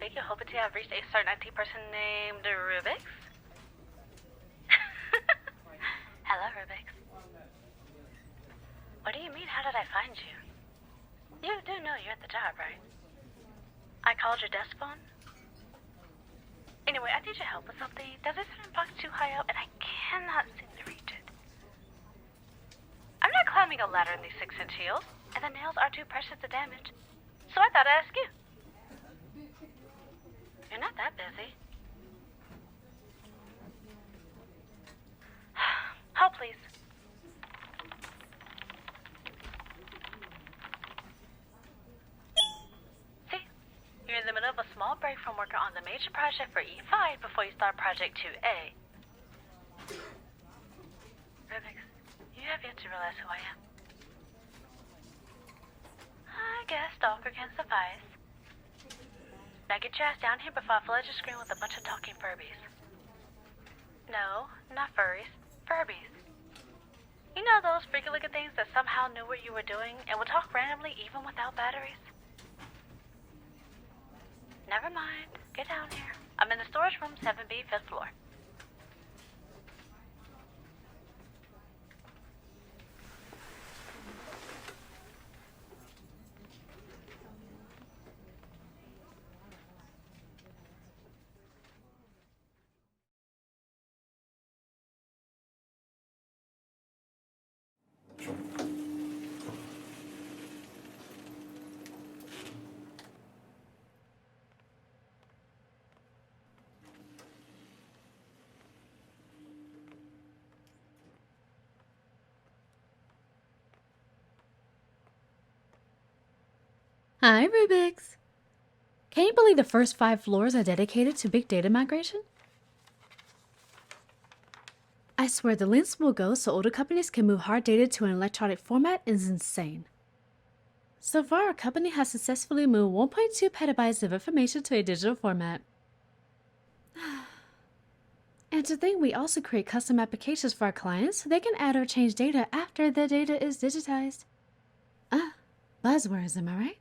Thank you. Hoping to have reached a certain IT person named Rubix. Hello, Rubix. What do you mean, how did I find you? You do know you're at the job, right? I called your desk phone? Anyway, I need your help with something. There's a certain box too high up, and I cannot seem to reach it. I'm not climbing a ladder in these 6-inch heels, and the nails are too precious to damage. So I thought I'd ask you. You're not that busy. Help, please. See? You're in the middle of a small break from working on the major project for E5 before you start Project 2A. Rubix, you have yet to realize who I am. I guess stalker can suffice. Now get your ass down here before I flood your screen with a bunch of talking Furbies. No, not furries. Furbies. You know those freaky looking things that somehow knew what you were doing and would talk randomly even without batteries? Never mind. Get down here. I'm in the storage room 7B, 5th floor. Hi, Rubix. Can you believe the first 5 floors are dedicated to big data migration? I swear the lengths will go so older companies can move hard data to an electronic format is insane. So far, our company has successfully moved 1.2 petabytes of information to a digital format. And to think we also create custom applications for our clients so they can add or change data after the data is digitized. Buzzwords, am I right?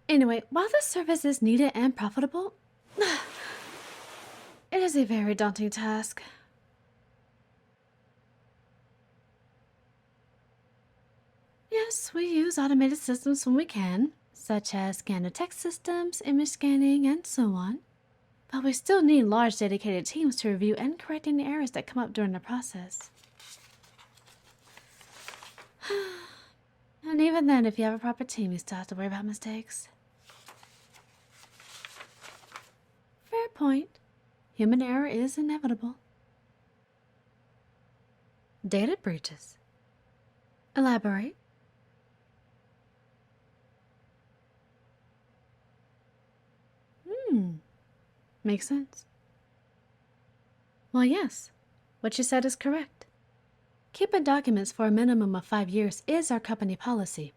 Anyway, while this service is needed and profitable, it is a very daunting task. Yes, we use automated systems when we can, such as scanner text systems, image scanning, and so on. But we still need large dedicated teams to review and correct any errors that come up during the process. And even then, if you have a proper team, you still have to worry about mistakes. Fair point. Human error is inevitable. Data breaches. Elaborate. Makes sense. Well, yes. What you said is correct. Keeping documents for a minimum of 5 years is our company policy.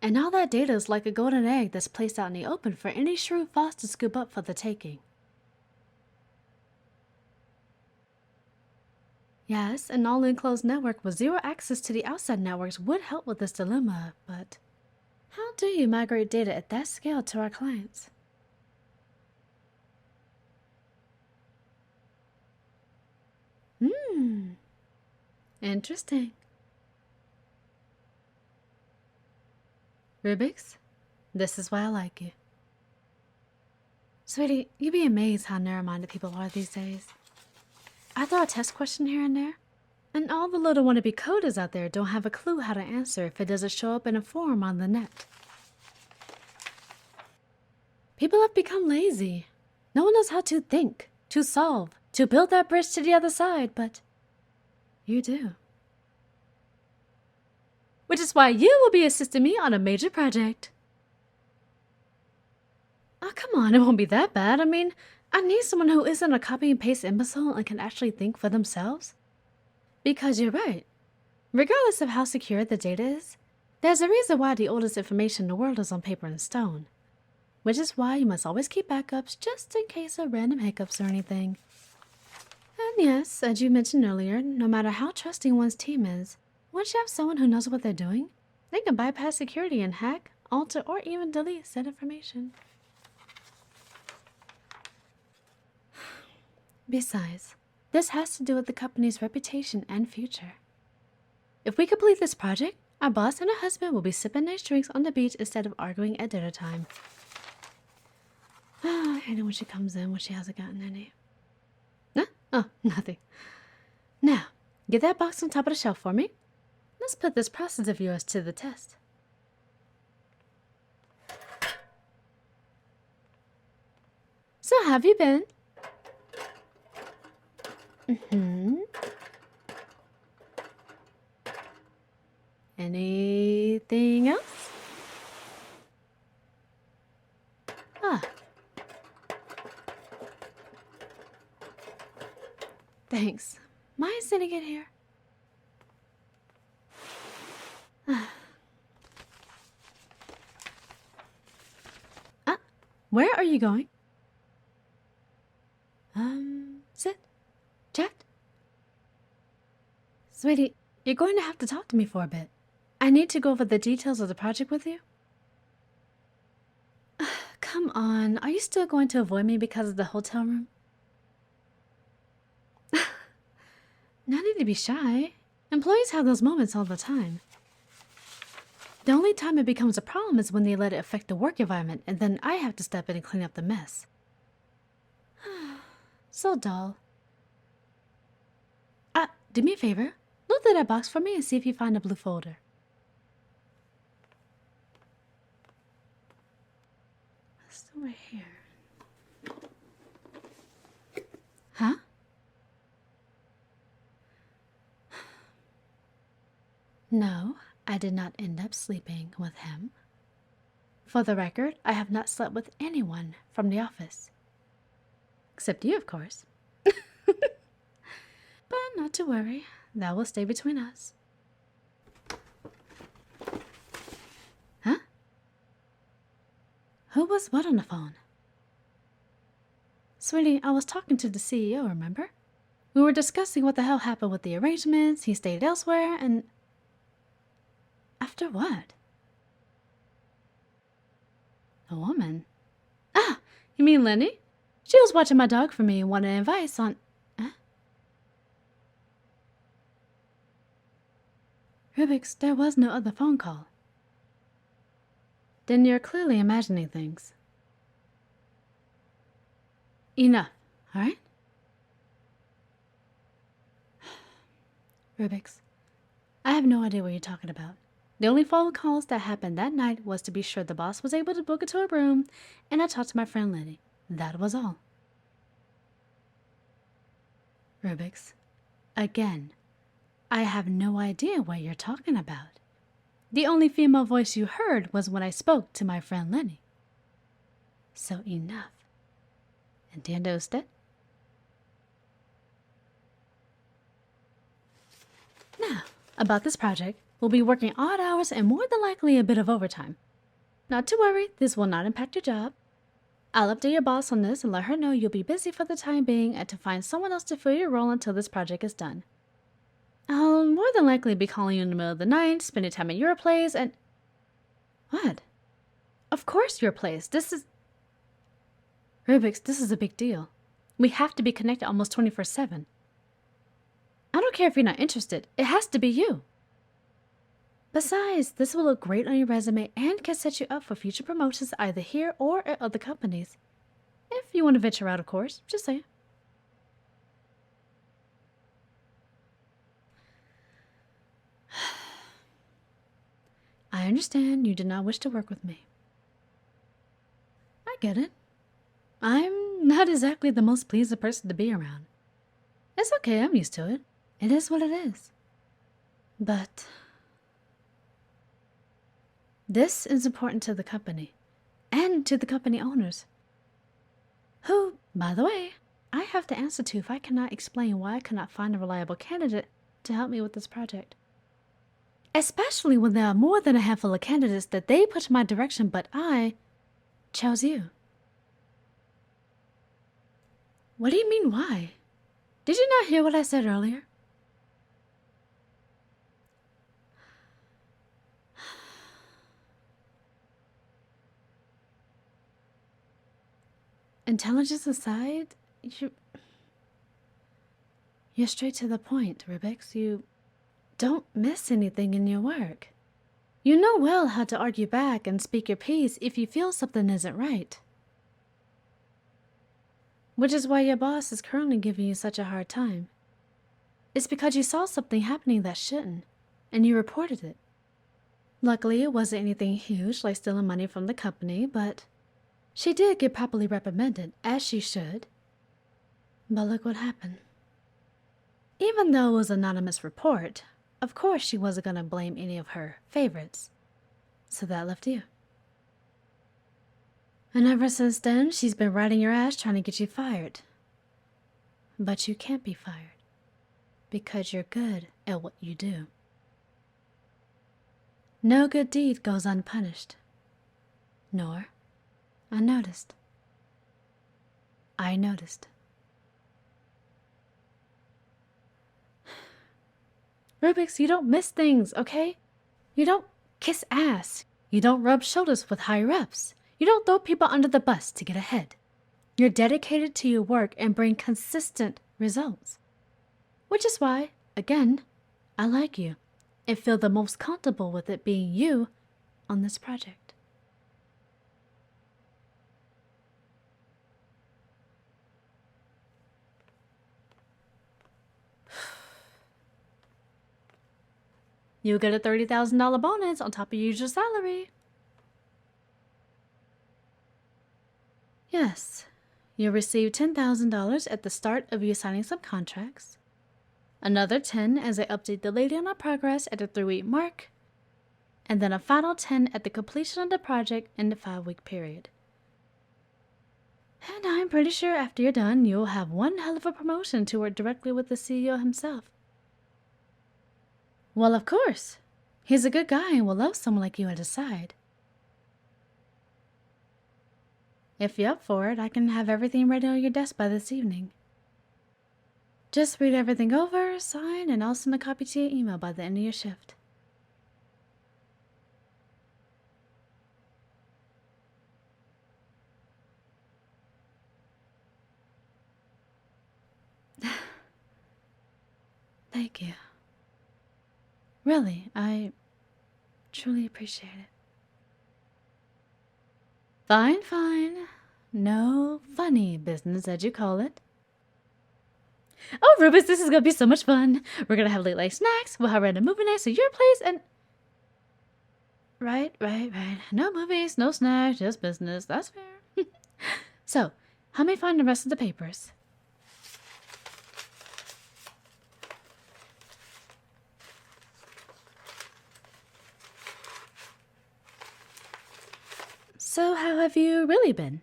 And all that data is like a golden egg that's placed out in the open for any shrewd fox to scoop up for the taking. Yes, an all-enclosed network with zero access to the outside networks would help with this dilemma, but how do you migrate data at that scale to our clients? Interesting. Rubix, this is why I like you. Sweetie, you'd be amazed how narrow-minded people are these days. I throw a test question here and there, and all the little wannabe coders out there don't have a clue how to answer if it doesn't show up in a form on the net. People have become lazy. No one knows how to think, to solve, to build that bridge to the other side, but you do. Which is why you will be assisting me on a major project. Oh, come on, it won't be that bad. I mean, I need someone who isn't a copy and paste imbecile and can actually think for themselves. Because you're right. Regardless of how secure the data is, there's a reason why the oldest information in the world is on paper and stone. Which is why you must always keep backups just in case of random hiccups or anything. And yes, as you mentioned earlier, no matter how trusting one's team is, once you have someone who knows what they're doing, they can bypass security and hack, alter, or even delete said information. Besides, this has to do with the company's reputation and future. If we complete this project, our boss and her husband will be sipping nice drinks on the beach instead of arguing at dinner time. I hate it when she comes in when she hasn't gotten any. Huh? Oh, nothing. Now, get that box on top of the shelf for me. Let's put this process of yours to the test. So, how have you been? Anything else? Ah. Thanks. Am I sitting in here? Where are you going? Sit. Chat. Sweetie, you're going to have to talk to me for a bit. I need to go over the details of the project with you. Come on, are you still going to avoid me because of the hotel room? No need to be shy. Employees have those moments all the time. The only time it becomes a problem is when they let it affect the work environment, and then I have to step in and clean up the mess. So dull. Do me a favor. Look through that box for me and see if you find a blue folder. It's over here. Huh? No, I did not end up sleeping with him. For the record, I have not slept with anyone from the office. Except you, of course. But not to worry, that will stay between us. Huh? Who was what on the phone? Sweetie, I was talking to the CEO, remember? We were discussing what the hell happened with the arrangements, he stayed elsewhere, and... After what? A woman? Ah, you mean Lenny? She was watching my dog for me and wanted advice on... Huh? Rubik's, there was no other phone call. Then you're clearly imagining things. Enough, alright? Rubik's, I have no idea what you're talking about. The only phone calls that happened that night was to be sure the boss was able to book it to a room, and I talked to my friend Lenny. That was all. Rubik's, again, I have no idea what you're talking about. The only female voice you heard was when I spoke to my friend Lenny. So enough. Entiende usted? Now, about this project, we'll be working odd hours and more than likely a bit of overtime. Not to worry, this will not impact your job. I'll update your boss on this and let her know you'll be busy for the time being and to find someone else to fill your role until this project is done. I'll more than likely be calling you in the middle of the night, spending time at your place, and... What? Of course your place. This is... Rubik's, this is a big deal. We have to be connected almost 24/7. I don't care if you're not interested. It has to be you. Besides, this will look great on your resume and can set you up for future promotions either here or at other companies. If you want to venture out, of course. Just saying. I understand you did not wish to work with me. I get it. I'm not exactly the most pleasant person to be around. It's okay, I'm used to it. It is what it is. But... this is important to the company. And to the company owners. Who, by the way, I have to answer to if I cannot explain why I cannot find a reliable candidate to help me with this project. Especially when there are more than a handful of candidates that they put in my direction, but I chose you. What do you mean, why? Did you not hear what I said earlier? Intelligence aside, you... You're straight to the point, Rubix. You don't miss anything in your work. You know well how to argue back and speak your piece if you feel something isn't right. Which is why your boss is currently giving you such a hard time. It's because you saw something happening that shouldn't, and you reported it. Luckily, it wasn't anything huge like stealing money from the company, but she did get properly reprimanded, as she should. But look what happened. Even though it was an anonymous report, of course she wasn't going to blame any of her favorites. So that left you. And ever since then, she's been riding your ass trying to get you fired. But you can't be fired. Because you're good at what you do. No good deed goes unpunished. Nor unnoticed. I noticed. Rubix, you don't miss things, okay? You don't kiss ass. You don't rub shoulders with higher-ups. You don't throw people under the bus to get ahead. You're dedicated to your work and bring consistent results. Which is why, again, I like you and feel the most comfortable with it being you on this project. You'll get a $30,000 bonus on top of your usual salary. Yes, you'll receive $10,000 at the start of you signing some contracts. Another 10 as I update the lady on our progress at the 3-week mark, and then a final 10 at the completion of the project in the 5-week period. And I'm pretty sure after you're done, you'll have one hell of a promotion to work directly with the CEO himself. Well, of course. He's a good guy and will love someone like you at his side. If you're up for it, I can have everything ready on your desk by this evening. Just read everything over, sign, and I'll send a copy to your email by the end of your shift. Thank you. Really, I truly appreciate it. Fine, fine. No funny business, as you call it. Oh, Rubus, this is gonna be so much fun. We're gonna have late snacks, we'll have random movie nights at your place, and... Right. No movies, no snacks, just business. That's fair. So, help me find the rest of the papers. So, how have you really been?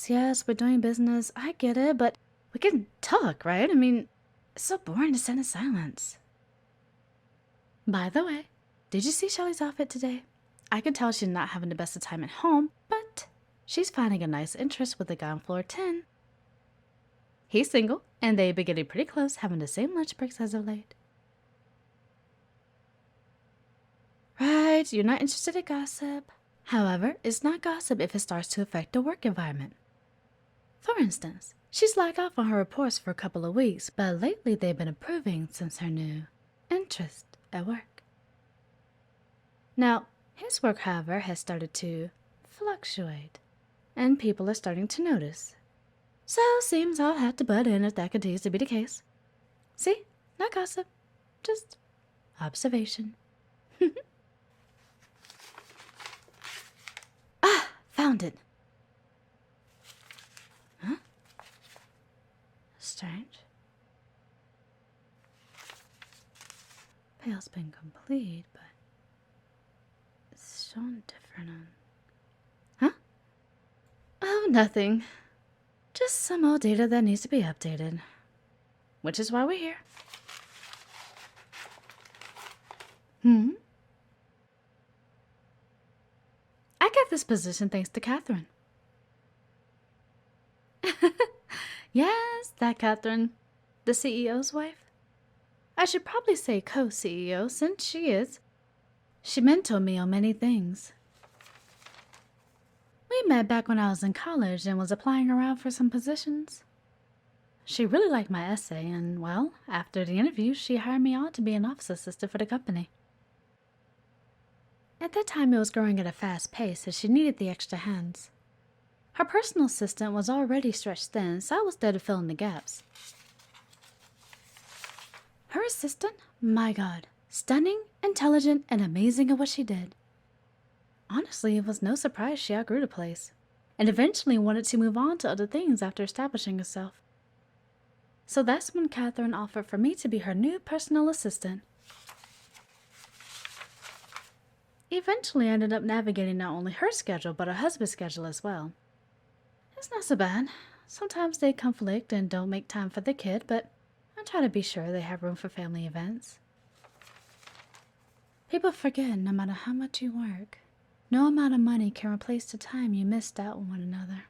Yes, we're doing business. I get it, but we can talk, right? I mean, it's so boring to sit in silence. By the way, did you see Shelly's outfit today? I can tell she's not having the best of time at home, but she's finding a nice interest with the guy on floor 10. He's single, and they've been getting pretty close, having the same lunch breaks as of late. Right, you're not interested in gossip. However, it's not gossip if it starts to affect the work environment. For instance, she's lagged off on her reports for a couple of weeks, but lately they've been improving since her new interest at work. Now, his work, however, has started to fluctuate, and people are starting to notice. So, seems I'll have to butt in if that continues to be the case. See? Not gossip, just observation. Found it. Huh? Strange. Pale's been complete, but it's shown different on... Huh? Oh, nothing. Just some old data that needs to be updated. Which is why we're here. I got this position thanks to Catherine. Yes, that Catherine, the CEO's wife. I should probably say co-CEO since she is. She mentored me on many things. We met back when I was in college and was applying around for some positions. She really liked my essay, and, well, after the interview, she hired me on to be an office assistant for the company. At that time, it was growing at a fast pace, so she needed the extra hands. Her personal assistant was already stretched thin, so I was there to fill in the gaps. Her assistant? My God. Stunning, intelligent, and amazing at what she did. Honestly, it was no surprise she outgrew the place, and eventually wanted to move on to other things after establishing herself. So that's when Catherine offered for me to be her new personal assistant. Eventually, I ended up navigating not only her schedule, but her husband's schedule as well. It's not so bad. Sometimes they conflict and don't make time for the kid, but I try to be sure they have room for family events. People forget no matter how much you work, no amount of money can replace the time you missed out with one another.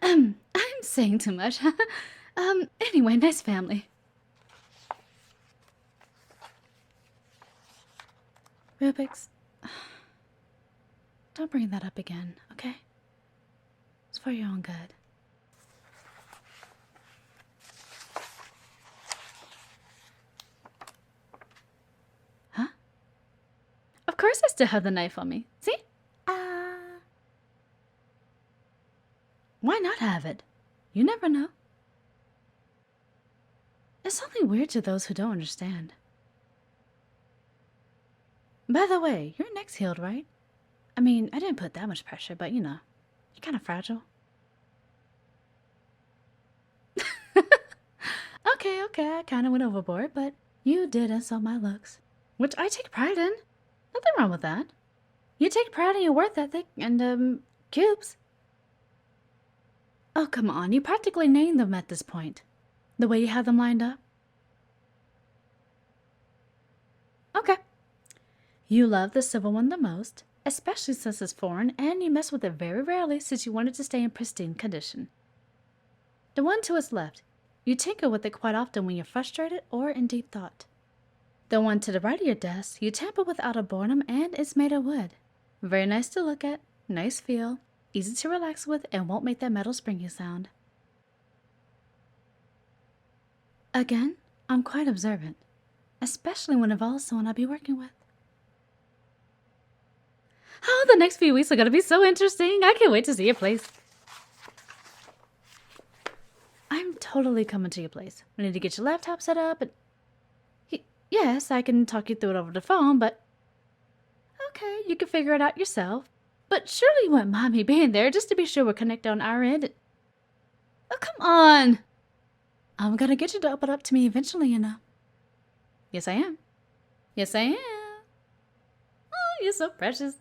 I'm saying too much. Anyway, nice family. Rubik's, don't bring that up again, okay? It's for your own good. Huh? Of course I still have the knife on me. See? Why not have it? You never know. It's only weird to those who don't understand. By the way, your neck's healed, right? I mean, I didn't put that much pressure, but you know, you're kind of fragile. Okay, I kind of went overboard, but you did insult my looks, which I take pride in. Nothing wrong with that. You take pride in your work ethic and, cubes. Oh, come on, you practically named them at this point. The way you have them lined up. Okay. You love the silver one the most, especially since it's foreign, and you mess with it very rarely since you want it to stay in pristine condition. The one to its left, you tinker with it quite often when you're frustrated or in deep thought. The one to the right of your desk, you tamper with out of boredom, and it's made of wood. Very nice to look at, nice feel, easy to relax with, and won't make that metal springy sound. Again, I'm quite observant, especially when it involves someone I'll be working with. Oh, the next few weeks are going to be so interesting. I can't wait to see your place. I'm totally coming to your place. We need to get your laptop set up and... Yes, I can talk you through it over the phone, but... Okay, you can figure it out yourself. But surely you wouldn't mind me being there just to be sure we're connected on our end. Oh, come on! I'm gonna get you to open up to me eventually, you know. Yes, I am. Yes, I am. Oh, you're so precious.